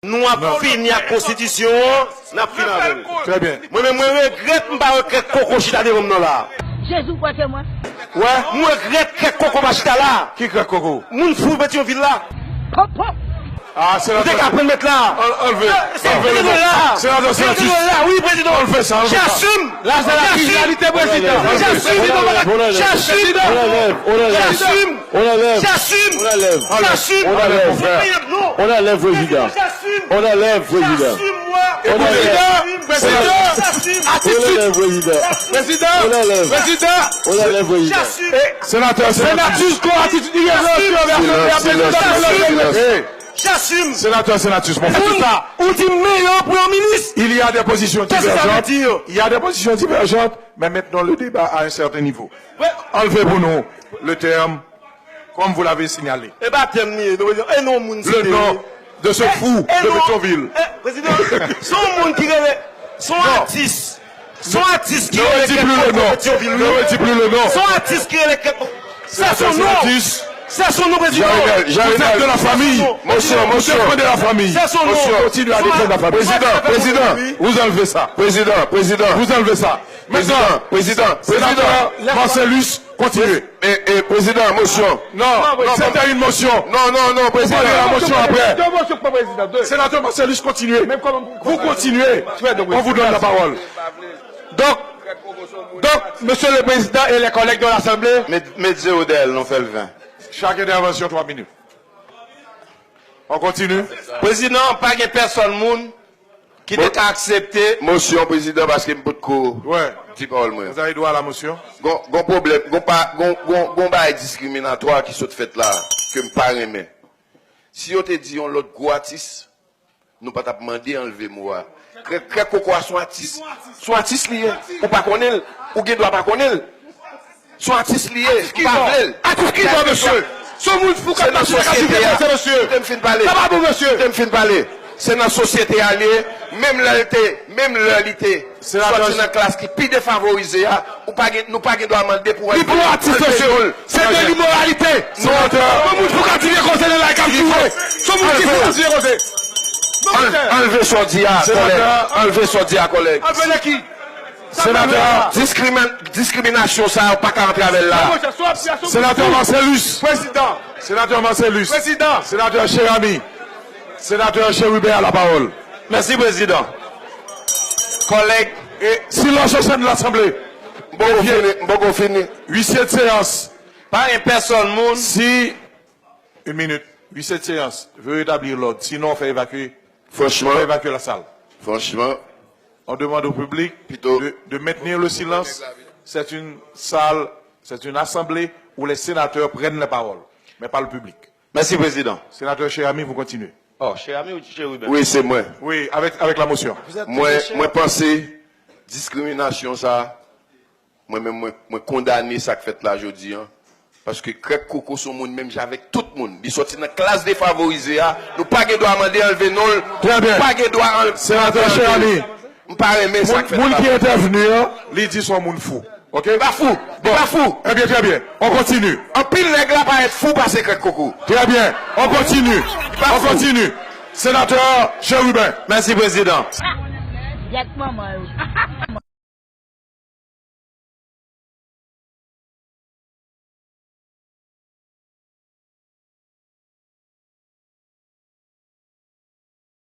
Nous avons fini la constitution, nous avons fini avec. Très bien. Moi-même, je regrette que Coco Chita de comme là. Jésus, quoi que moi? Ouais, moi, je regrette que Coco Chita là. Qui crée Coco? Moun fou, Pétionville là. Pop, pop. Ah, c'est la Vous êtes capable de mettre là. Enlevez. C'est là. C'est la là. Oui, président. On le fait ça. J'assume. Là, c'est la criminalité, président. J'assume. J'assume. J'assume. J'assume. J'assume. On enlève, président. On enlève, président. Sénateur, j'assume. Sénateur, mon frère. Ultime meilleur premier ministre. Il y a des positions Qu'est-ce que ça veut divergentes. dire? Il y a des positions divergentes, mais maintenant le débat à un certain niveau. Enlevez pour nous le terme, comme vous l'avez signalé. Eh ben, et non, Le nom de ce fou de Pétionville. Président, son monde qui relève, son artiste. Son artiste qui Ne redis plus le nom. Ne redis plus le nom. Son artiste qui relève. C'est son nom. C'est son nom, président. Vous êtes de la famille. Monsieur, de la famille. C'est son nom. Continue à défendre la famille. Président, vous enlevez ça. Président, vous enlevez ça. Sénateur Marcellus, continuez. Et président, motion. Non, c'était une motion. Non, président. La motion après. Deux motions, pas président. Sénateur Marcellus, continuez. Vous continuez. On vous donne la parole. Donc, monsieur le président et les collègues de l'Assemblée. Mettez Odel, on fait le 20. Chaque intervention, 3 minutes. On continue. Président, pas de personne monde qui n'est accepté. Motion, président, parce qu'il y a beaucoup de cours. Ouais. Dis parole, moi. Vous avez droit à la motion? Gon problème, gon pas discriminatoire qui sont fait là, que me pas aimer. Si on te dit on l'autre gros artiste, nous pas t'a demandé enlever moi. Cré Coco son artiste. Son artiste lié. Ou pas connaître, ou qui doit pas connaître. Son artiste lié. Artiste qui doit, monsieur. Son monde fou comme la société, monsieur. Je me fin parler. Ça va pour monsieur. Je me fin parler. C'est dans la société alliée, même l'alité. C'est la classe qui est plus défavorisée, ou pas, nous pas doit demander pour être. Pour artiste, monsieur. C'est de l'immoralité. Non, son monde fou continuer comme ça, là, comme tout. Son monde qui faut continuer comme ça. Enlevez son dia, collègue. Enlevez son dia, collègue. Enlevez qui? Sénateur, discrimination, ça, pas qu'à rentrer avec là. Sénateur Marcellus. Président. Sénateur Marcellus. Président. Sénateur Chérami. Sénateur Chérubert à la parole. Merci, président. Collègue. Et silence au sein de l'Assemblée. Bon, fini. Huissier de séance. Pas une personne, monde. Si, une minute, huissier de séance veut établir l'ordre, sinon on fait évacuer. Franchement. On fait évacuer la salle. Franchement. On demande au public de maintenir le silence. C'est une salle, c'est une assemblée où les sénateurs prennent la parole, mais pas le public. Merci, président. Sénateur Chérami, vous continuez. Oh, cher ami ou cher Ruben? Oui, c'est moi. Oui, avec la motion. Moi, penser, discrimination, ça, moi, condamner ça que fait là aujourd'hui, hein. Parce que Crèque Coco, son monde, même avec tout le monde, ils sont dans la classe défavorisée, hein. Nous pas de droit à demander enlever non. Très bien. Pas de droit à Sénateur Chérami. Moun qui est intervenu, il dit son monde fou. Ok? Pas fou. Bon. Pas fou. Eh bien, très bien. On continue. En pile, les gars, pas être fou parce que Coco. Très bien. On continue. On continue. Sénateur Chérubin. Merci, président. Dites-moi, moi.